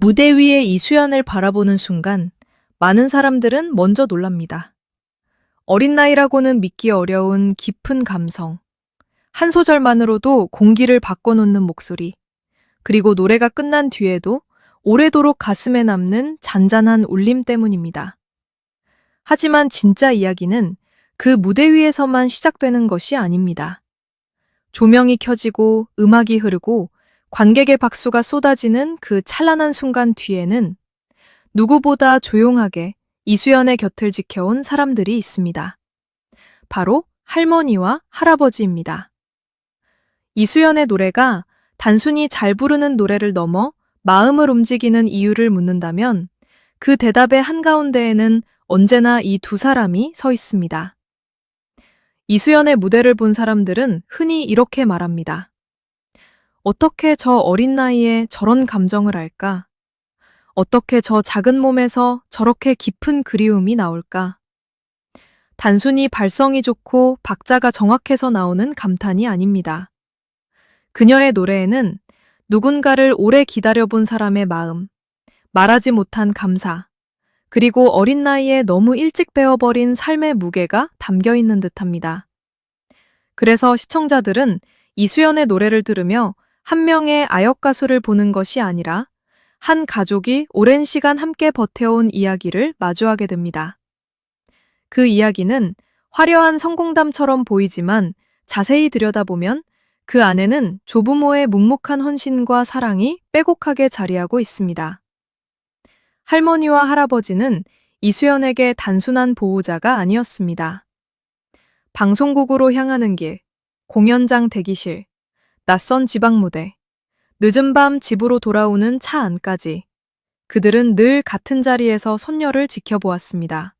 무대 위에 이수연을 바라보는 순간 많은 사람들은 먼저 놀랍니다. 어린 나이라고는 믿기 어려운 깊은 감성, 한 소절만으로도 공기를 바꿔놓는 목소리, 그리고 노래가 끝난 뒤에도 오래도록 가슴에 남는 잔잔한 울림 때문입니다. 하지만 진짜 이야기는 그 무대 위에서만 시작되는 것이 아닙니다. 조명이 켜지고 음악이 흐르고 관객의 박수가 쏟아지는 그 찬란한 순간 뒤에는 누구보다 조용하게 이수연의 곁을 지켜온 사람들이 있습니다. 바로 할머니와 할아버지입니다. 이수연의 노래가 단순히 잘 부르는 노래를 넘어 마음을 움직이는 이유를 묻는다면 그 대답의 한가운데에는 언제나 이 두 사람이 서 있습니다. 이수연의 무대를 본 사람들은 흔히 이렇게 말합니다. 어떻게 저 어린 나이에 저런 감정을 알까? 어떻게 저 작은 몸에서 저렇게 깊은 그리움이 나올까? 단순히 발성이 좋고 박자가 정확해서 나오는 감탄이 아닙니다. 그녀의 노래에는 누군가를 오래 기다려본 사람의 마음, 말하지 못한 감사, 그리고 어린 나이에 너무 일찍 배워버린 삶의 무게가 담겨 있는 듯합니다. 그래서 시청자들은 이수연의 노래를 들으며 한 명의 아역 가수를 보는 것이 아니라 한 가족이 오랜 시간 함께 버텨온 이야기를 마주하게 됩니다. 그 이야기는 화려한 성공담처럼 보이지만 자세히 들여다보면 그 안에는 조부모의 묵묵한 헌신과 사랑이 빼곡하게 자리하고 있습니다. 할머니와 할아버지는 이수연에게 단순한 보호자가 아니었습니다. 방송국으로 향하는 길, 공연장 대기실, 낯선 지방 무대, 늦은 밤 집으로 돌아오는 차 안까지 그들은 늘 같은 자리에서 손녀를 지켜보았습니다.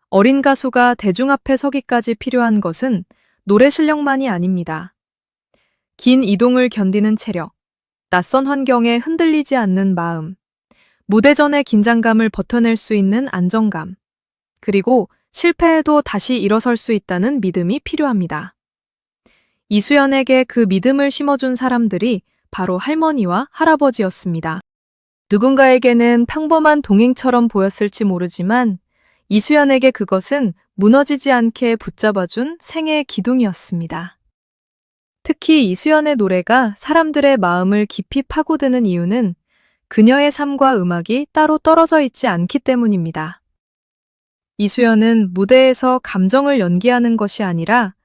어린 가수가 대중 앞에 서기까지 필요한 것은 노래 실력만이 아닙니다. 긴 이동을 견디는 체력, 낯선 환경에 흔들리지 않는 마음, 무대 전의 긴장감을 버텨낼 수 있는 안정감, 그리고 실패해도 다시 일어설 수 있다는 믿음이 필요합니다. 이수연에게 그 믿음을 심어준 사람들이 바로 할머니와 할아버지였습니다. 누군가에게는 평범한 동행처럼 보였을지 모르지만 이수연에게 그것은 무너지지 않게 붙잡아준 생애의 기둥이었습니다. 특히 이수연의 노래가 사람들의 마음을 깊이 파고드는 이유는 그녀의 삶과 음악이 따로 떨어져 있지 않기 때문입니다. 이수연은 무대에서 감정을 연기하는 것이 아니라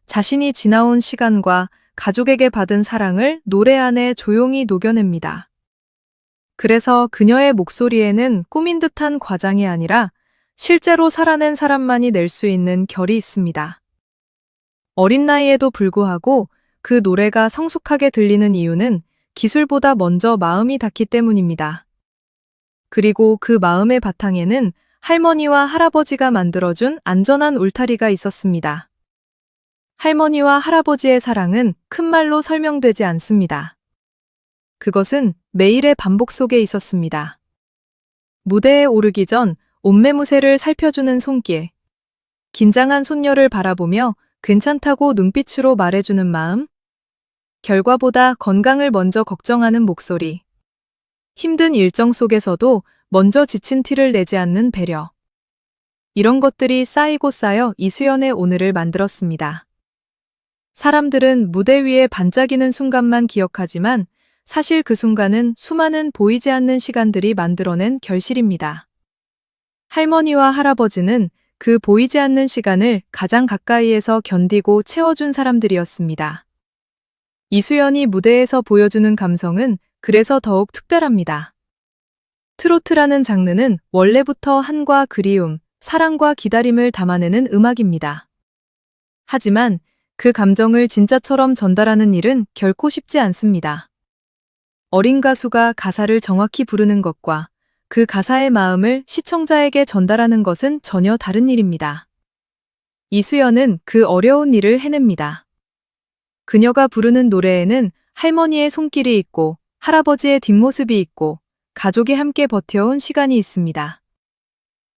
자신이 지나온 시간과 가족에게 받은 사랑을 노래 안에 조용히 녹여냅니다. 그래서 그녀의 목소리에는 꾸민 듯한 과장이 아니라 실제로 살아낸 사람만이 낼 수 있는 결이 있습니다. 어린 나이에도 불구하고 그 노래가 성숙하게 들리는 이유는 기술보다 먼저 마음이 닿기 때문입니다. 그리고 그 마음의 바탕에는 할머니와 할아버지가 만들어준 안전한 울타리가 있었습니다. 할머니와 할아버지의 사랑은 큰 말로 설명되지 않습니다. 그것은 매일의 반복 속에 있었습니다. 무대에 오르기 전 옷매무새를 살펴주는 손길, 긴장한 손녀를 바라보며 괜찮다고 눈빛으로 말해주는 마음, 결과보다 건강을 먼저 걱정하는 목소리, 힘든 일정 속에서도 먼저 지친 티를 내지 않는 배려. 이런 것들이 쌓이고 쌓여 이수연의 오늘을 만들었습니다. 사람들은 무대 위에 반짝이는 순간만 기억하지만 사실 그 순간은 수많은 보이지 않는 시간들이 만들어낸 결실입니다. 할머니와 할아버지는 그 보이지 않는 시간을 가장 가까이에서 견디고 채워준 사람들이었습니다. 이수연이 무대에서 보여주는 감성은 그래서 더욱 특별합니다. 트로트라는 장르는 원래부터 한과 그리움, 사랑과 기다림을 담아내는 음악입니다. 하지만 그 감정을 진짜처럼 전달하는 일은 결코 쉽지 않습니다. 어린 가수가 가사를 정확히 부르는 것과 그 가사의 마음을 시청자에게 전달하는 것은 전혀 다른 일입니다. 이수연은 그 어려운 일을 해냅니다. 그녀가 부르는 노래에는 할머니의 손길이 있고 할아버지의 뒷모습이 있고 가족이 함께 버텨온 시간이 있습니다.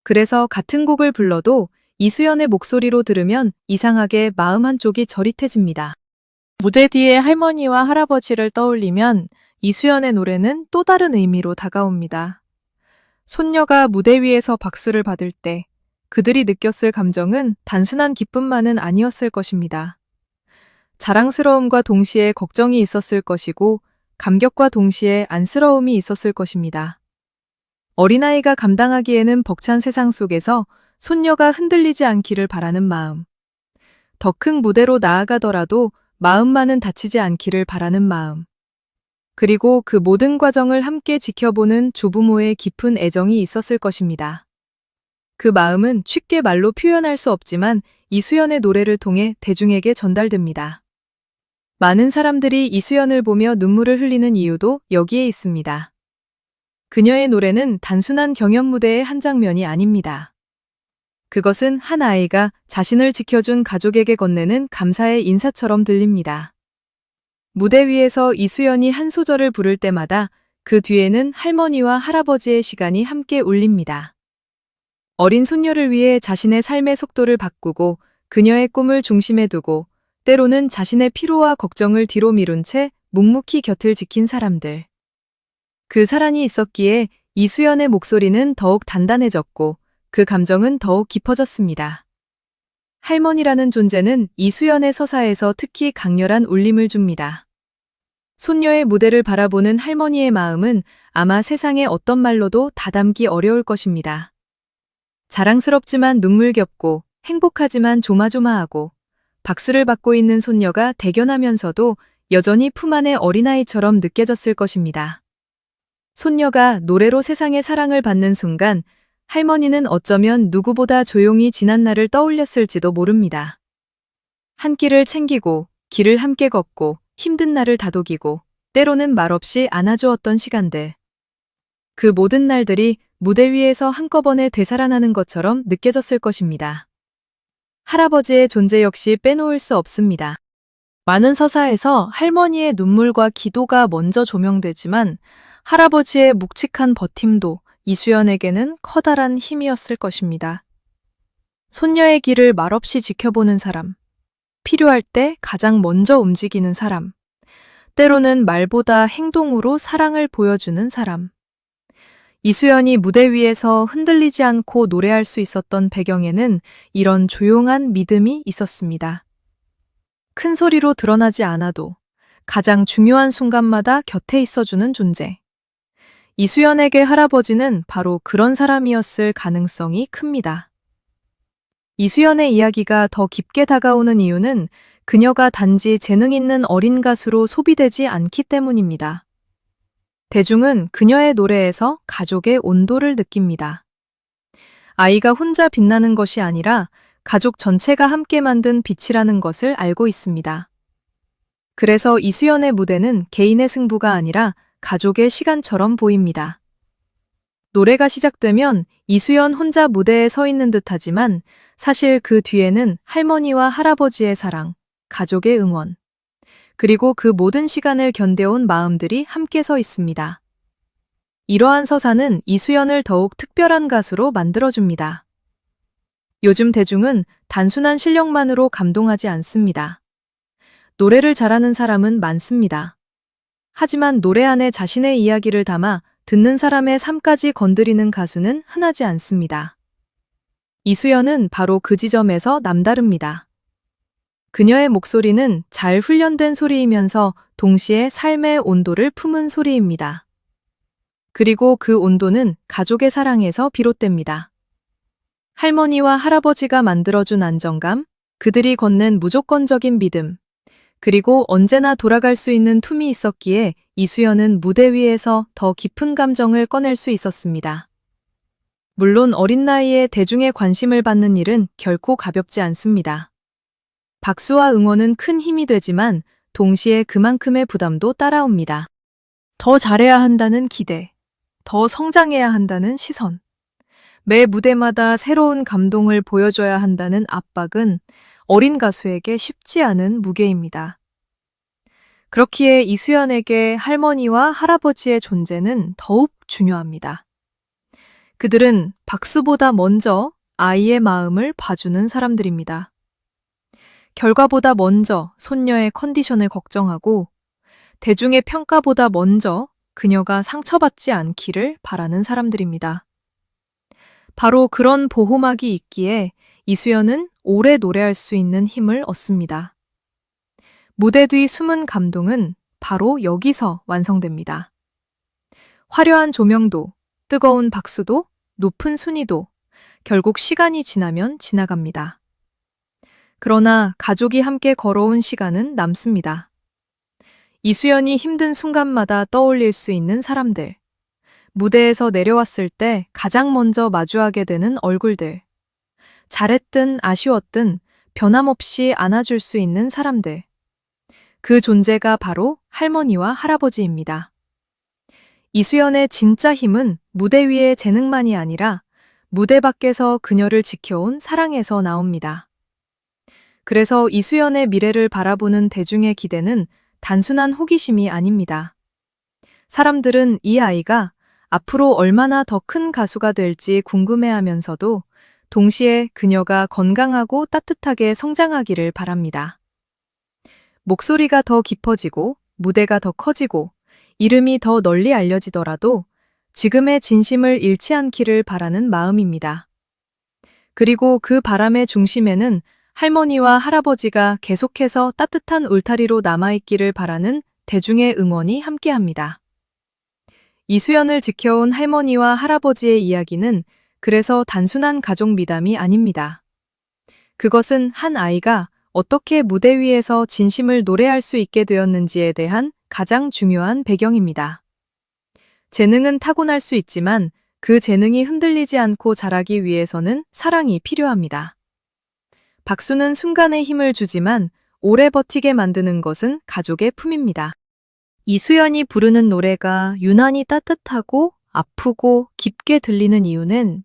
그래서 같은 곡을 불러도 이수연의 목소리로 들으면 이상하게 마음 한쪽이 저릿해집니다. 무대 뒤에 할머니와 할아버지를 떠올리면 이수연의 노래는 또 다른 의미로 다가옵니다. 손녀가 무대 위에서 박수를 받을 때 그들이 느꼈을 감정은 단순한 기쁨만은 아니었을 것입니다. 자랑스러움과 동시에 걱정이 있었을 것이고 감격과 동시에 안쓰러움이 있었을 것입니다. 어린아이가 감당하기에는 벅찬 세상 속에서 손녀가 흔들리지 않기를 바라는 마음. 더 큰 무대로 나아가더라도 마음만은 다치지 않기를 바라는 마음. 그리고 그 모든 과정을 함께 지켜보는 조부모의 깊은 애정이 있었을 것입니다. 그 마음은 쉽게 말로 표현할 수 없지만 이수연의 노래를 통해 대중에게 전달됩니다. 많은 사람들이 이수연을 보며 눈물을 흘리는 이유도 여기에 있습니다. 그녀의 노래는 단순한 경연 무대의 한 장면이 아닙니다. 그것은 한 아이가 자신을 지켜준 가족에게 건네는 감사의 인사처럼 들립니다. 무대 위에서 이수연이 한 소절을 부를 때마다 그 뒤에는 할머니와 할아버지의 시간이 함께 울립니다. 어린 손녀를 위해 자신의 삶의 속도를 바꾸고 그녀의 꿈을 중심에 두고 때로는 자신의 피로와 걱정을 뒤로 미룬 채 묵묵히 곁을 지킨 사람들. 그 사랑이 있었기에 이수연의 목소리는 더욱 단단해졌고 그 감정은 더욱 깊어졌습니다. 할머니라는 존재는 이수연의 서사에서 특히 강렬한 울림을 줍니다. 손녀의 무대를 바라보는 할머니의 마음은 아마 세상의 어떤 말로도 다 담기 어려울 것입니다. 자랑스럽지만 눈물겹고 행복하지만 조마조마하고 박수를 받고 있는 손녀가 대견하면서도 여전히 품 안의 어린아이처럼 느껴졌을 것입니다. 손녀가 노래로 세상의 사랑을 받는 순간 할머니는 어쩌면 누구보다 조용히 지난 날을 떠올렸을지도 모릅니다. 한 끼를 챙기고 길을 함께 걷고 힘든 날을 다독이고 때로는 말없이 안아주었던 시간들. 그 모든 날들이 무대 위에서 한꺼번에 되살아나는 것처럼 느껴졌을 것입니다. 할아버지의 존재 역시 빼놓을 수 없습니다. 많은 서사에서 할머니의 눈물과 기도가 먼저 조명되지만 할아버지의 묵직한 버팀도 이수연에게는 커다란 힘이었을 것입니다. 손녀의 길을 말없이 지켜보는 사람, 필요할 때 가장 먼저 움직이는 사람, 때로는 말보다 행동으로 사랑을 보여주는 사람. 이수연이 무대 위에서 흔들리지 않고 노래할 수 있었던 배경에는 이런 조용한 믿음이 있었습니다. 큰 소리로 드러나지 않아도 가장 중요한 순간마다 곁에 있어주는 존재. 이수연에게 할아버지는 바로 그런 사람이었을 가능성이 큽니다. 이수연의 이야기가 더 깊게 다가오는 이유는 그녀가 단지 재능 있는 어린 가수로 소비되지 않기 때문입니다. 대중은 그녀의 노래에서 가족의 온도를 느낍니다. 아이가 혼자 빛나는 것이 아니라 가족 전체가 함께 만든 빛이라는 것을 알고 있습니다. 그래서 이수연의 무대는 개인의 승부가 아니라 가족의 시간처럼 보입니다. 노래가 시작되면 이수연 혼자 무대에 서 있는 듯하지만 사실 그 뒤에는 할머니와 할아버지의 사랑, 가족의 응원, 그리고 그 모든 시간을 견뎌온 마음들이 함께 서 있습니다. 이러한 서사는 이수연을 더욱 특별한 가수로 만들어줍니다. 요즘 대중은 단순한 실력만으로 감동하지 않습니다. 노래를 잘하는 사람은 많습니다. 하지만 노래 안에 자신의 이야기를 담아 듣는 사람의 삶까지 건드리는 가수는 흔하지 않습니다. 이수연은 바로 그 지점에서 남다릅니다. 그녀의 목소리는 잘 훈련된 소리이면서 동시에 삶의 온도를 품은 소리입니다. 그리고 그 온도는 가족의 사랑에서 비롯됩니다. 할머니와 할아버지가 만들어준 안정감, 그들이 건넨 무조건적인 믿음, 그리고 언제나 돌아갈 수 있는 툼이 있었기에 이수연은 무대 위에서 더 깊은 감정을 꺼낼 수 있었습니다. 물론 어린 나이에 대중의 관심을 받는 일은 결코 가볍지 않습니다. 박수와 응원은 큰 힘이 되지만 동시에 그만큼의 부담도 따라옵니다. 더 잘해야 한다는 기대, 더 성장해야 한다는 시선, 매 무대마다 새로운 감동을 보여줘야 한다는 압박은 어린 가수에게 쉽지 않은 무게입니다. 그렇기에 이수연에게 할머니와 할아버지의 존재는 더욱 중요합니다. 그들은 박수보다 먼저 아이의 마음을 봐주는 사람들입니다. 결과보다 먼저 손녀의 컨디션을 걱정하고 대중의 평가보다 먼저 그녀가 상처받지 않기를 바라는 사람들입니다. 바로 그런 보호막이 있기에 이수연은 오래 노래할 수 있는 힘을 얻습니다. 무대 뒤 숨은 감동은 바로 여기서 완성됩니다. 화려한 조명도, 뜨거운 박수도, 높은 순위도 결국 시간이 지나면 지나갑니다. 그러나 가족이 함께 걸어온 시간은 남습니다. 이수연이 힘든 순간마다 떠올릴 수 있는 사람들, 무대에서 내려왔을 때 가장 먼저 마주하게 되는 얼굴들, 잘했든 아쉬웠든 변함없이 안아줄 수 있는 사람들, 그 존재가 바로 할머니와 할아버지입니다. 이수연의 진짜 힘은 무대 위의 재능만이 아니라 무대 밖에서 그녀를 지켜온 사랑에서 나옵니다. 그래서 이수연의 미래를 바라보는 대중의 기대는 단순한 호기심이 아닙니다. 사람들은 이 아이가 앞으로 얼마나 더 큰 가수가 될지 궁금해하면서도 동시에 그녀가 건강하고 따뜻하게 성장하기를 바랍니다. 목소리가 더 깊어지고 무대가 더 커지고 이름이 더 널리 알려지더라도 지금의 진심을 잃지 않기를 바라는 마음입니다. 그리고 그 바람의 중심에는 할머니와 할아버지가 계속해서 따뜻한 울타리로 남아있기를 바라는 대중의 응원이 함께합니다. 이수연을 지켜온 할머니와 할아버지의 이야기는 그래서 단순한 가족 미담이 아닙니다. 그것은 한 아이가 어떻게 무대 위에서 진심을 노래할 수 있게 되었는지에 대한 가장 중요한 배경입니다. 재능은 타고날 수 있지만 그 재능이 흔들리지 않고 자라기 위해서는 사랑이 필요합니다. 박수는 순간의 힘을 주지만 오래 버티게 만드는 것은 가족의 품입니다. 이수연이 부르는 노래가 유난히 따뜻하고 아프고 깊게 들리는 이유는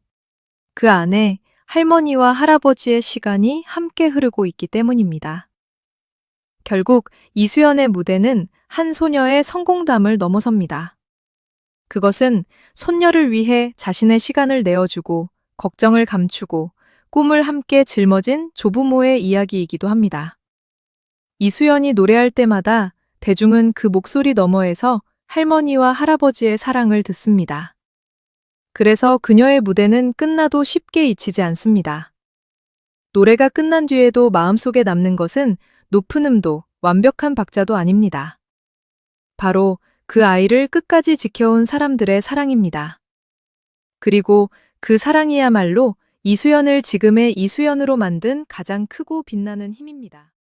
그 안에 할머니와 할아버지의 시간이 함께 흐르고 있기 때문입니다. 결국 이수연의 무대는 한 소녀의 성공담을 넘어섭니다. 그것은 손녀를 위해 자신의 시간을 내어주고 걱정을 감추고 꿈을 함께 짊어진 조부모의 이야기이기도 합니다. 이수연이 노래할 때마다 대중은 그 목소리 너머에서 할머니와 할아버지의 사랑을 듣습니다. 그래서 그녀의 무대는 끝나도 쉽게 잊히지 않습니다. 노래가 끝난 뒤에도 마음속에 남는 것은 높은 음도, 완벽한 박자도 아닙니다. 바로 그 아이를 끝까지 지켜온 사람들의 사랑입니다. 그리고 그 사랑이야말로 이수연을 지금의 이수연으로 만든 가장 크고 빛나는 힘입니다.